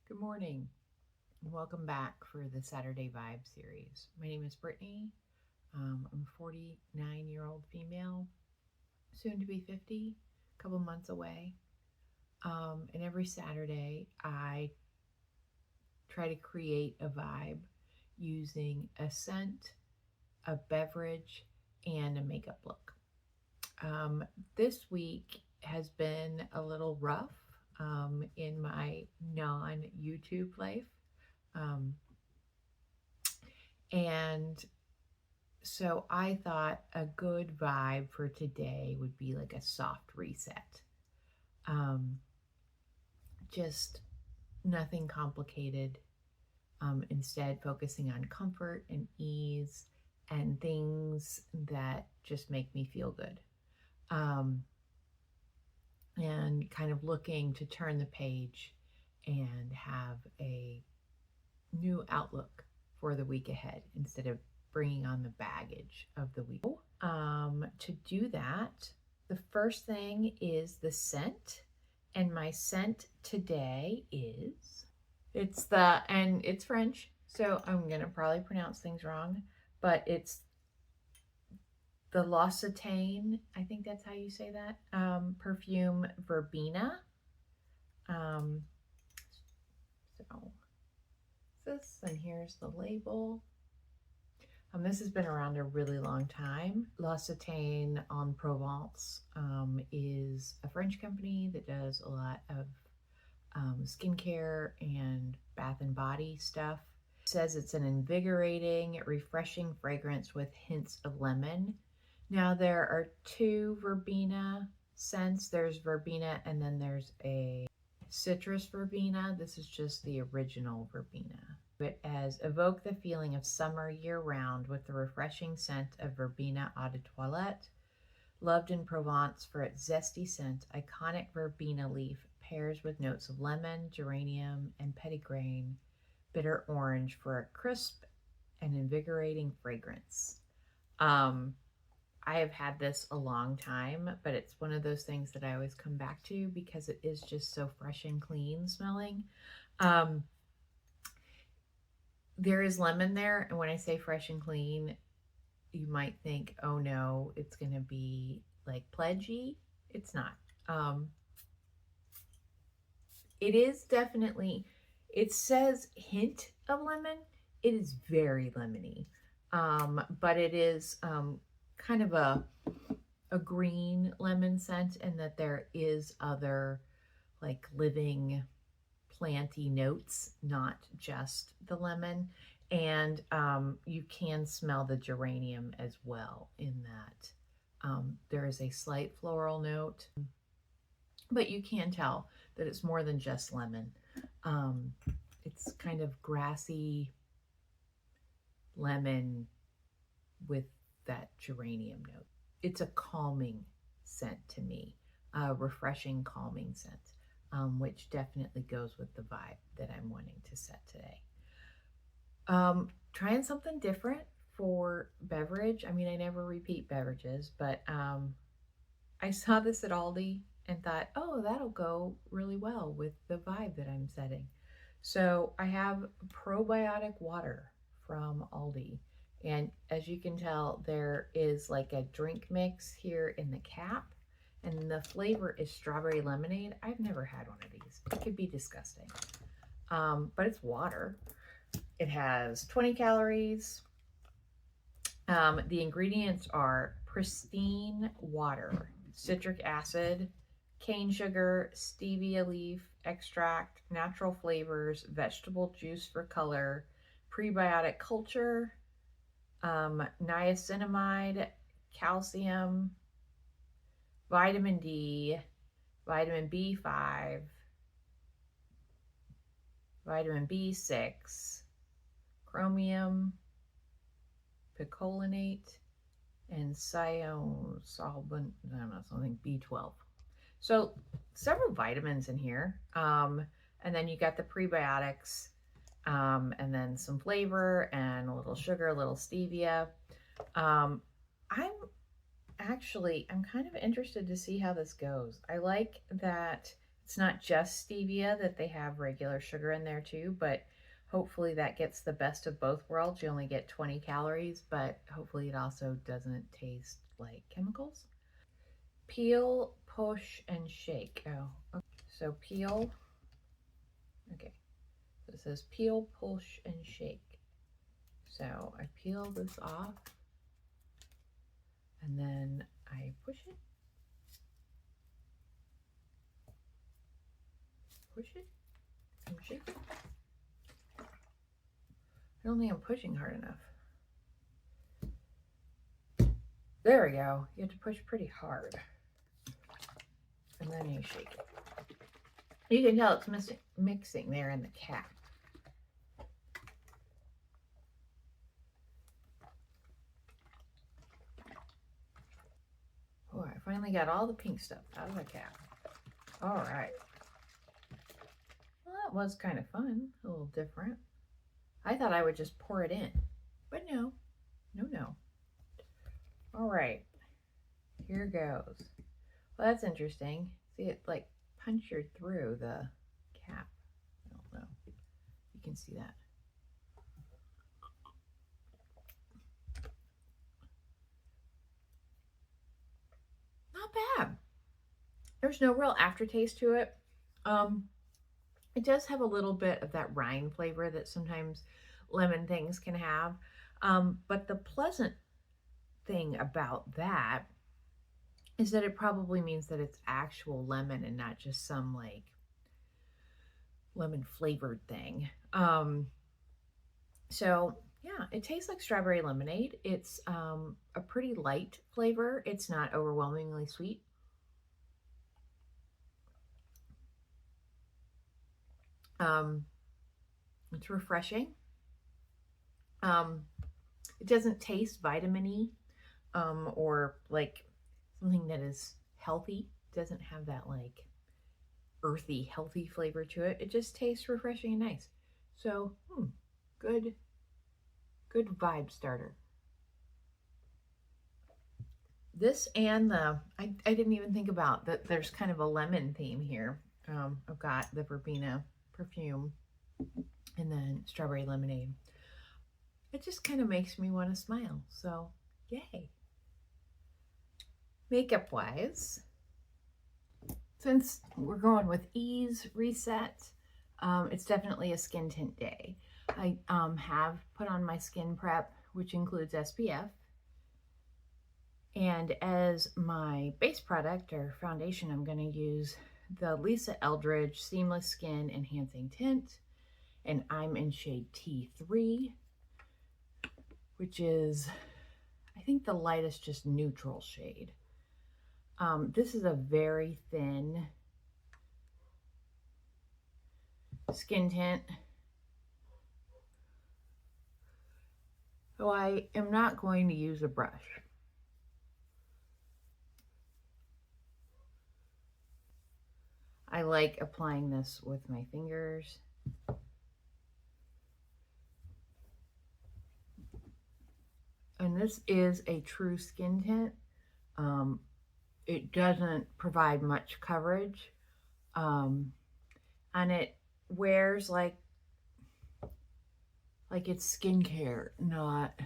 Good morning and welcome back for the Saturday Vibe series. My name is Brittany. I'm a 49-year-old female, soon to be 50, a couple months away. And every Saturday I try to create a vibe using a scent, a beverage, and a makeup look. This week has been a little rough in my non-YouTube life. And so I thought a good vibe for today would be like a soft reset. Just nothing complicated. Instead, focusing on comfort and ease and things that just make me feel good. And kind of looking to turn the page and have a new outlook for the week ahead instead of bringing on the baggage of the week. To do that, the first thing is the scent, and my scent today is, and it's French, so I'm gonna probably pronounce things wrong, but it's the L'Occitane, I think that's how you say that, perfume Verbena. So this, and here's the label. This has been around a really long time. L'Occitane en Provence is a French company that does a lot of skincare and bath and body stuff. It says it's an invigorating, refreshing fragrance with hints of lemon. Now there are two Verbena scents. There's Verbena and then there's a citrus Verbena. This is just the original Verbena. It as evoke the feeling of summer year-round with the refreshing scent of Verbena Eau de Toilette. Loved in Provence for its zesty scent, iconic Verbena leaf pairs with notes of lemon, geranium, and petitgrain, bitter orange for a crisp and invigorating fragrance. I have had this a long time, but it's one of those things that I always come back to because it is just so fresh and clean smelling. There is lemon there, and when I say fresh and clean, you might think, oh no, it's going to be like pledgy. It's not. It is definitely, it says hint of lemon. It is very lemony, but it is kind of a green lemon scent, and that there is other like living planty notes, not just the lemon. And you can smell the geranium as well in that. There is a slight floral note, but you can tell that it's more than just lemon. It's kind of grassy lemon with that geranium note. It's a calming scent to me, a refreshing, calming scent, which definitely goes with the vibe that I'm wanting to set today. Trying something different for beverage. I mean, I never repeat beverages, but I saw this at Aldi and thought, oh, that'll go really well with the vibe that I'm setting. So I have Probiotic Water from Aldi. And as you can tell, there is like a drink mix here in the cap, and the flavor is strawberry lemonade. I've never had one of these. It could be disgusting, but it's water. It has 20 calories. The ingredients are pristine water, citric acid, cane sugar, stevia leaf extract, natural flavors, vegetable juice for color, prebiotic culture, niacinamide, calcium, vitamin D, vitamin B5, vitamin B6, chromium, picolinate, and something B12. So several vitamins in here. And then you got the prebiotics, and then some flavor and a little sugar, a little stevia. I'm kind of interested to see how this goes. I like that It's not just stevia, that they have regular sugar in there too, but hopefully that gets the best of both worlds. You only get 20 calories, but hopefully it also doesn't taste like chemicals. Peel, push, and shake. Oh, okay. So peel. Okay. So it says peel, push, and shake. So I peel this off, and then I push it. Push it. And shake it. I don't think I'm pushing hard enough. There we go. You have to push pretty hard. And then you shake it. You can tell it's mixing there in the cap. Oh, I finally got all the pink stuff out of the cap. All right. Well, that was kind of fun. A little different. I thought I would just pour it in. But no. No. All right. Here goes. Well, that's interesting. See, it like punctured through the cap. I don't know. You can see that. Not bad. There's no real aftertaste to it. It does have a little bit of that rind flavor that sometimes lemon things can have. But the pleasant thing about that is that it probably means that it's actual lemon and not just some like lemon flavored thing. So yeah, it tastes like strawberry lemonade. It's a pretty light flavor. It's not overwhelmingly sweet. It's refreshing. It doesn't taste vitamin-y or like something that is healthy. It doesn't have that like earthy, healthy flavor to it. It just tastes refreshing and nice. So, good vibe starter. This and I didn't even think about that there's kind of a lemon theme here. I've got the Verbena perfume and then strawberry lemonade. It just kind of makes me want to smile. So, yay. Makeup wise, since we're going with ease reset, it's definitely a skin tint day. I have put on my skin prep, which includes SPF. And as my base product or foundation, I'm going to use the Lisa Eldridge Seamless Skin Enhancing Tint. And I'm in shade T3, which is, I think, the lightest, just neutral shade. This is a very thin skin tint. So I am not going to use a brush. I like applying this with my fingers. And this is a true skin tint. It doesn't provide much coverage. And it wears like it's skincare, not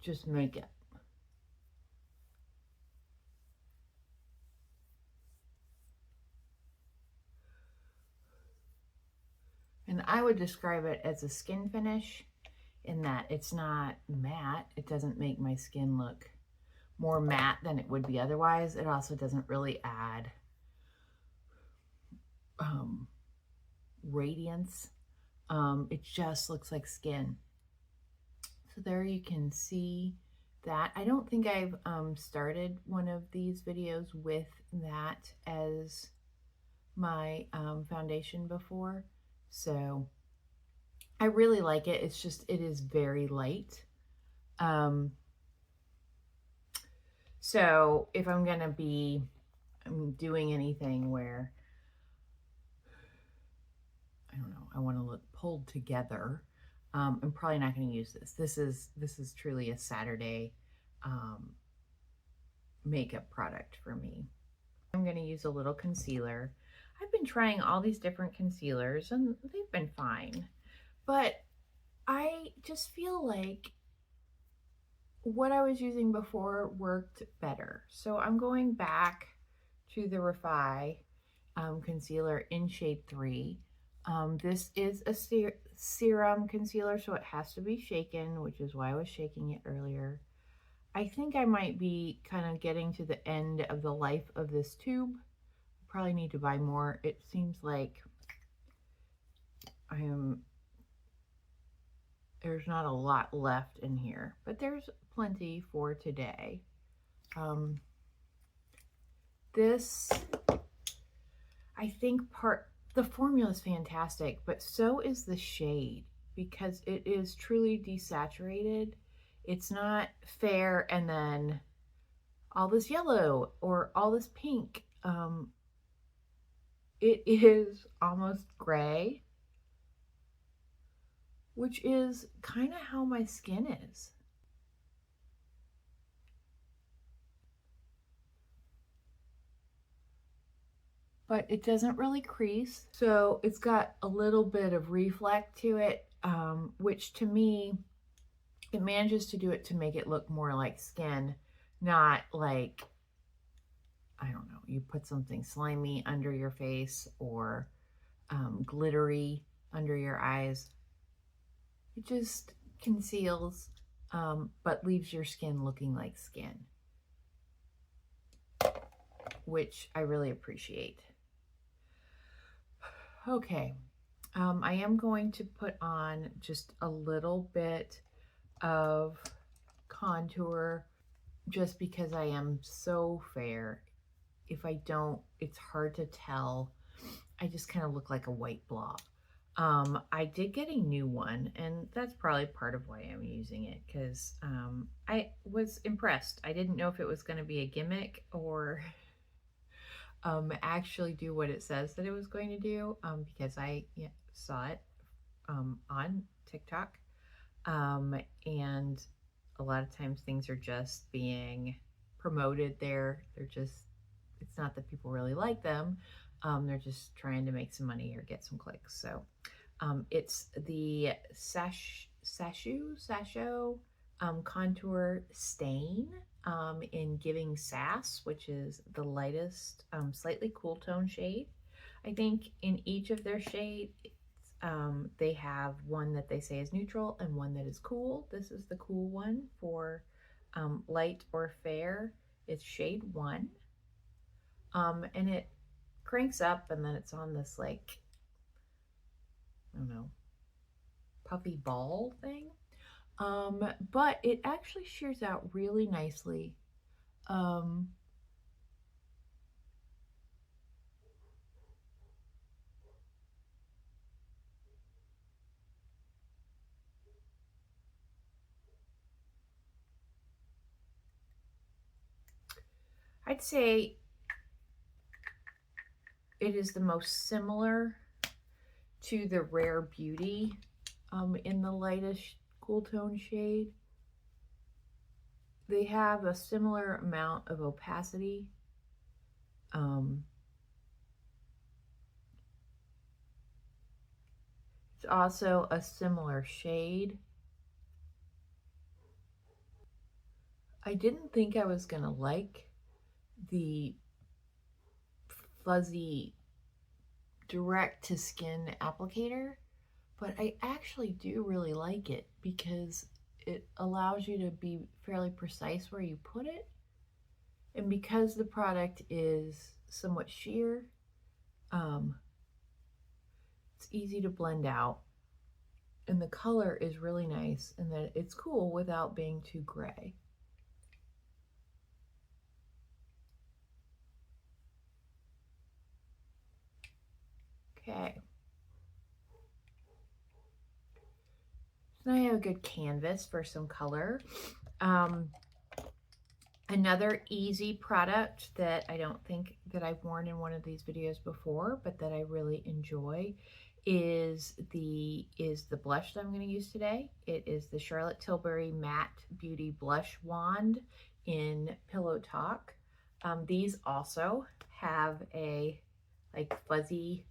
just makeup. And I would describe it as a skin finish in that it's not matte. It doesn't make my skin look more matte than it would be otherwise. It also doesn't really add radiance. It just looks like skin. So there you can see that. I don't think I've started one of these videos with that as my foundation before. So I really like it. It's just, it is very light. So if I'm going to be doing anything where, I don't know, I want to look pulled together, I'm probably not going to use this. This is truly a Saturday makeup product for me. I'm going to use a little concealer. I've been trying all these different concealers and they've been fine, but I just feel like what I was using before worked better. So I'm going back to the Refy concealer in shade 3. This is a serum concealer, so it has to be shaken, which is why I was shaking it earlier. I think I might be kind of getting to the end of the life of this tube. Probably need to buy more. It seems like there's not a lot left in here, but there's plenty for today. This, I think the formula is fantastic, but so is the shade because it is truly desaturated. It's not fair and then all this yellow or all this pink. It is almost gray, which is kind of how my skin is. But it doesn't really crease. So it's got a little bit of reflect to it, which to me, it manages to do it to make it look more like skin, not like, I don't know, you put something slimy under your face or glittery under your eyes. It just conceals, but leaves your skin looking like skin, which I really appreciate. Okay, I am going to put on just a little bit of contour just because I am so fair. If I don't, it's hard to tell. I just kind of look like a white blob. I did get a new one, and that's probably part of why I'm using it, because I was impressed. I didn't know if it was going to be a gimmick or actually do what it says that it was going to do, because I saw it on TikTok, and a lot of times things are just being promoted there. It's not that people really like them. They're just trying to make some money or get some clicks. So it's the Sacheu Contour Stain in Giving Sass, which is the lightest, slightly cool tone shade. I think in each of their shades, they have one that they say is neutral and one that is cool. This is the cool one for light or fair. It's shade 1. And it cranks up and then it's on this, like, I don't know, puffy ball thing. But it actually shears out really nicely. I'd say it is the most similar to the Rare Beauty in the lightest cool tone shade. They have a similar amount of opacity. It's also a similar shade. I didn't think I was gonna like the fuzzy direct to skin applicator, but I actually do really like it because it allows you to be fairly precise where you put it. And because the product is somewhat sheer, it's easy to blend out. And the color is really nice and that it's cool without being too gray. Okay. So now I have a good canvas for some color. Another easy product that I don't think that I've worn in one of these videos before, but that I really enjoy is the blush that I'm going to use today. It is the Charlotte Tilbury Matte Beauty Blush Wand in Pillow Talk. These also have a like fuzzy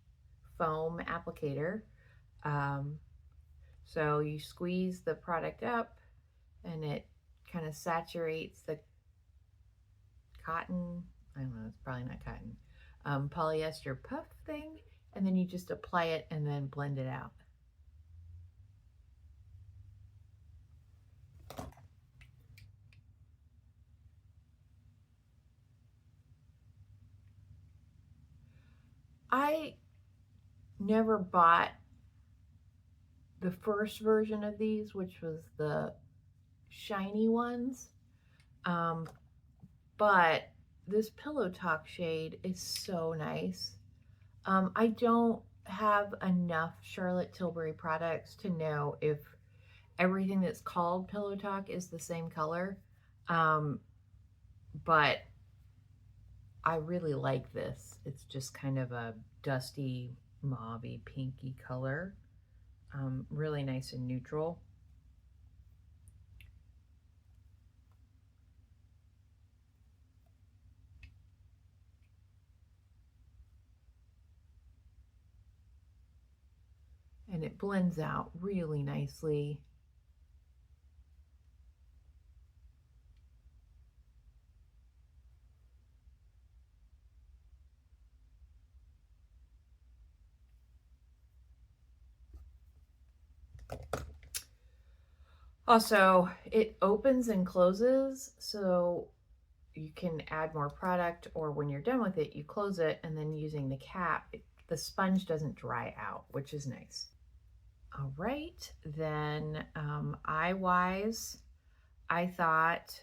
foam applicator. So you squeeze the product up and it kind of saturates the cotton, I don't know, it's probably not cotton, polyester puff thing, and then you just apply it and then blend it out. I never bought the first version of these, which was the shiny ones, but this Pillow Talk shade is so nice. I don't have enough Charlotte Tilbury products to know if everything that's called Pillow Talk is the same color, but I really like this. It's just kind of a dusty, mauvey, pinky color. Really nice and neutral. And it blends out really nicely. Also, it opens and closes, so you can add more product, or when you're done with it, you close it, and then using the cap, the sponge doesn't dry out, which is nice. All right, then eye-wise, I thought,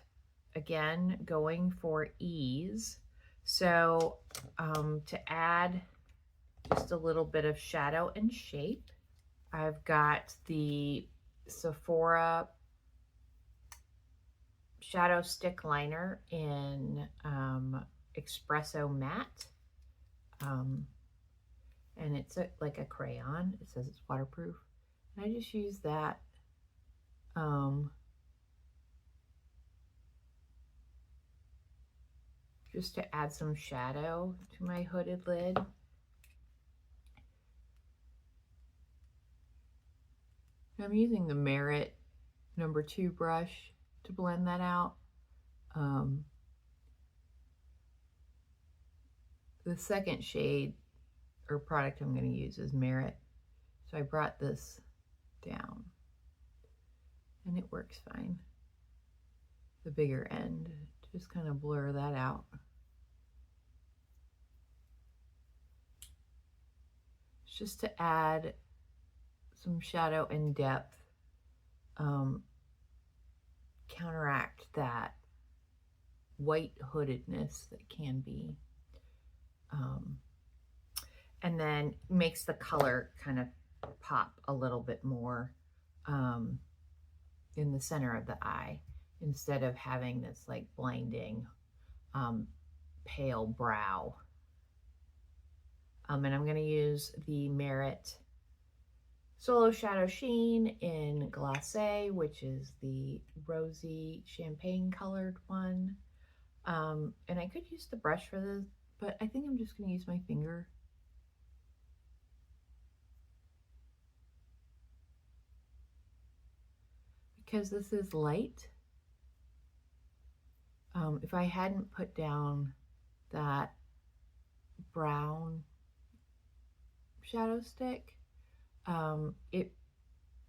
again, going for ease. So to add just a little bit of shadow and shape, I've got the Sephora Shadow Stick Liner in Espresso Matte. And it's like a crayon. It says it's waterproof. And I just use that just to add some shadow to my hooded lid. I'm using the Merit number 2 brush to blend that out. The second shade or product I'm going to use is Merit. So I brought this down and it works fine. The bigger end, just kind of blur that out. It's just to add some shadow and depth, counteract that white hoodedness that can be, and then makes the color kind of pop a little bit more in the center of the eye, instead of having this like blinding pale brow. And I'm going to use the Merit Solo Shadow Sheen in Glacé, which is the rosy champagne colored one. And I could use the brush for this, but I think I'm just going to use my finger. Because this is light. If I hadn't put down that brown shadow stick, it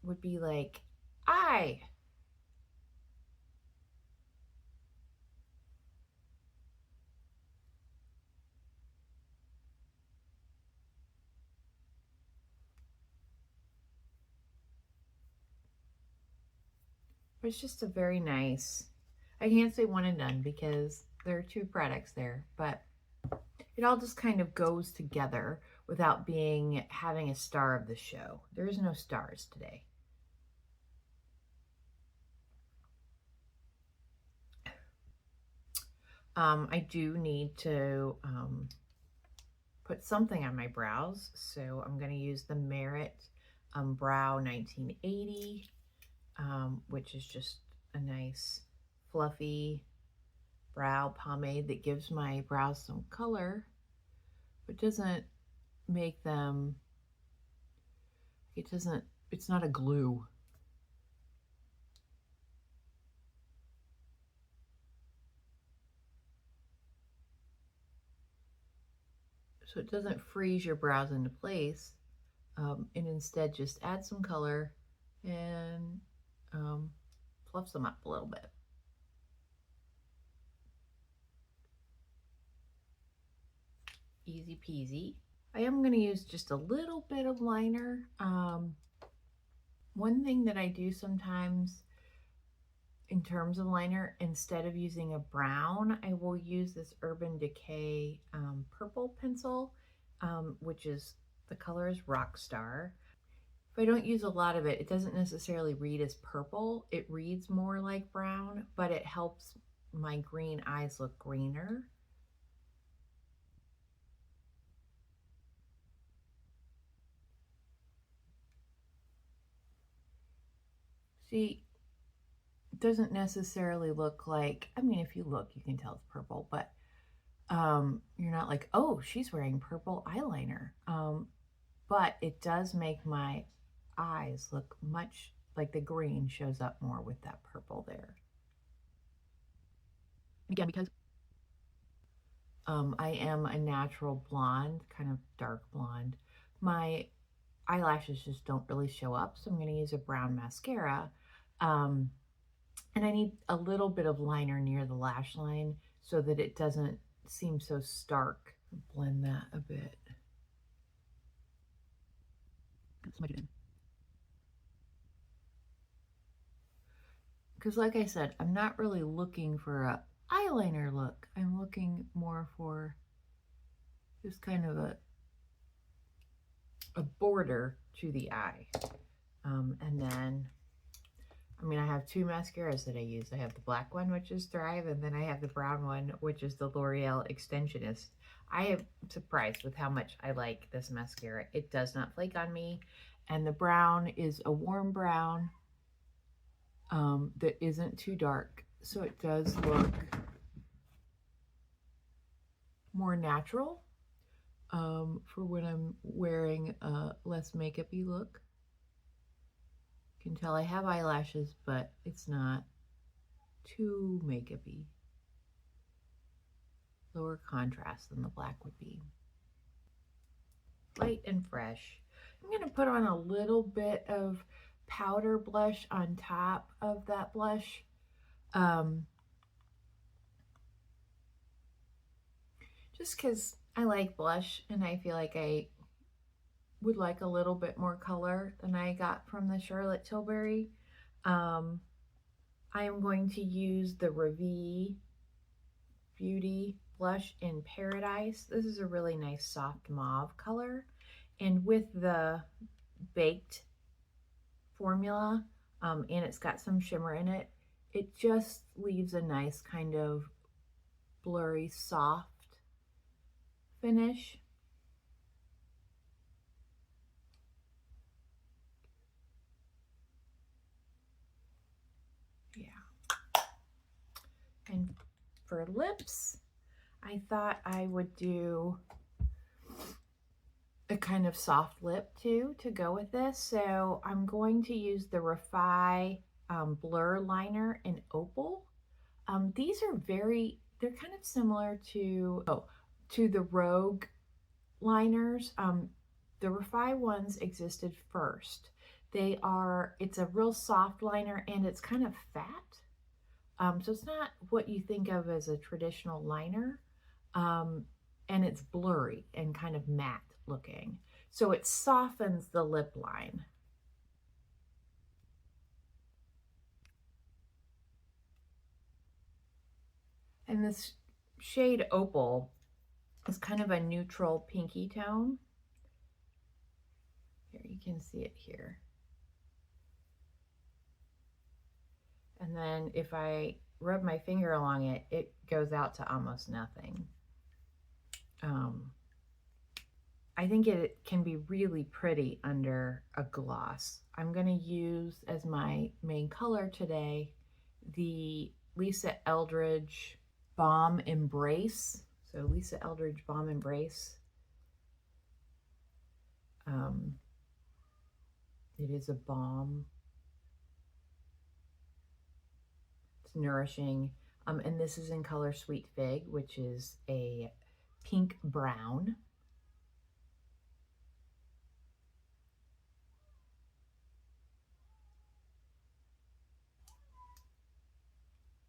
would be like, But it's just a very nice, I can't say one and done because there are 2 products there, but it all just kind of goes together without having a star of the show. There is no stars today. I do need to put something on my brows, so I'm going to use the Merit Brow 1980, which is just a nice fluffy brow pomade that gives my brows some color. but doesn't make them, it's not a glue. So it doesn't freeze your brows into place, and instead just add some color and fluffs them up a little bit. Easy peasy. I am going to use just a little bit of liner. One thing that I do sometimes in terms of liner, instead of using a brown, I will use this Urban Decay purple pencil, which is, the color is Rockstar. If I don't use a lot of it, it doesn't necessarily read as purple. It reads more like brown, but it helps my green eyes look greener. See, it doesn't necessarily look like, I mean, if you look, you can tell it's purple, but you're not like, oh, she's wearing purple eyeliner. But it does make my eyes look much like the green shows up more with that purple there. Again, because I am a natural blonde, kind of dark blonde, my eyelashes just don't really show up, so I'm going to use a brown mascara. And I need a little bit of liner near the lash line so that it doesn't seem so stark. Blend that a bit. Smudge it in. Because like I said, I'm not really looking for a eyeliner look. I'm looking more for just kind of a border to the eye. And then, I mean, I have two mascaras that I use. I have the black one, which is Thrive, and then I have the brown one, which is the L'Oreal Extensionist. I am surprised with how much I like this mascara. It does not flake on me. And the brown is a warm brown that isn't too dark. So it does look more natural for when I'm wearing a less makeup-y look. You can tell I have eyelashes, but it's not too makeup-y. Lower contrast than the black would be. Light and fresh. I'm going to put on a little bit of powder blush on top of that blush. Just because I like blush and I feel like I would like a little bit more color than I got from the Charlotte Tilbury. I am going to use the Refy Beauty blush in Paradise. This is a really nice soft mauve color. And with the baked formula, and it's got some shimmer in it, it just leaves a nice kind of blurry, soft finish. Yeah. And for lips, I thought I would do a kind of soft lip too to go with this. So I'm going to use the Refy Blur Liner in Opal. These are they're kind of similar to the Rogue liners. The Refy ones existed first. It's a real soft liner and it's kind of fat. So it's not what you think of as a traditional liner. And it's blurry and kind of matte looking. So it softens the lip line. And this shade Opal is kind of a neutral pinky tone. Here, you can see it here. And then if I rub my finger along it, it goes out to almost nothing. I think it can be really pretty under a gloss. I'm going to use as my main color today the Lisa Eldridge Balm Embrace. So Lisa Eldridge Balm Embrace. It is a balm. It's nourishing. And this is in color Sweet Fig, which is a pink brown.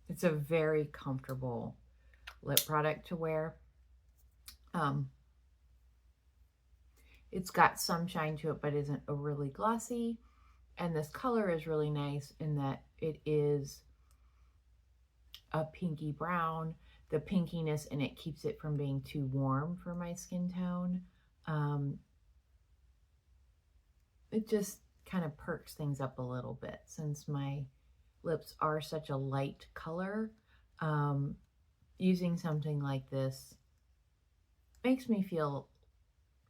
It's a very comfortable lip product to wear. It's got some shine to it, but isn't overly glossy. And this color is really nice in that it is a pinky brown. The pinkiness in it keeps it from being too warm for my skin tone. It just kind of perks things up a little bit since my lips are such a light color. Using something like this makes me feel,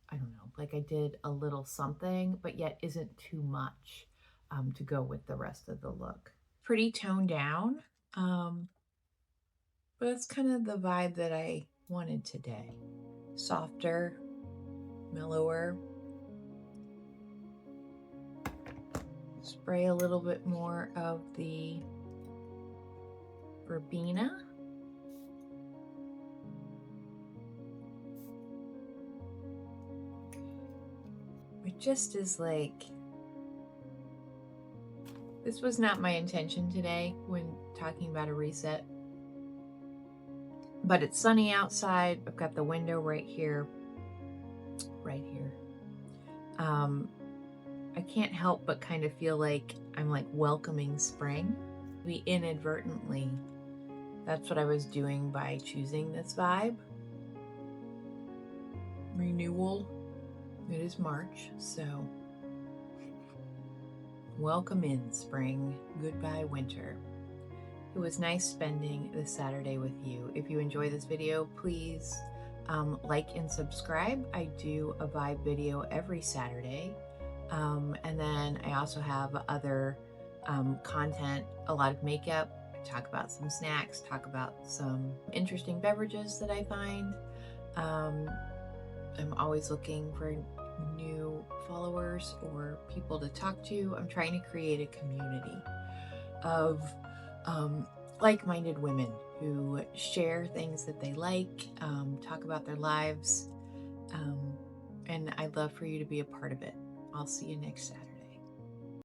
I don't know, like I did a little something, but yet isn't too much to go with the rest of the look. Pretty toned down, but that's kind of the vibe that I wanted today. Softer, mellower. Spray a little bit more of the Verbena. It just is like, this was not my intention today when talking about a reset, but it's sunny outside. I've got the window right here. I can't help but kind of feel like I'm like welcoming spring. We inadvertently, that's what I was doing by choosing this vibe. Renewal. It is March, so welcome in spring, goodbye winter. It was nice spending this Saturday with you. If you enjoy this video, please like and subscribe. I do a vibe video every Saturday. And then I also have other content, a lot of makeup. I talk about some snacks, talk about some interesting beverages that I find. I'm always looking for new followers or people to talk to. I'm trying to create a community of like-minded women who share things that they like, talk about their lives, and I'd love for you to be a part of it. I'll see you next Saturday.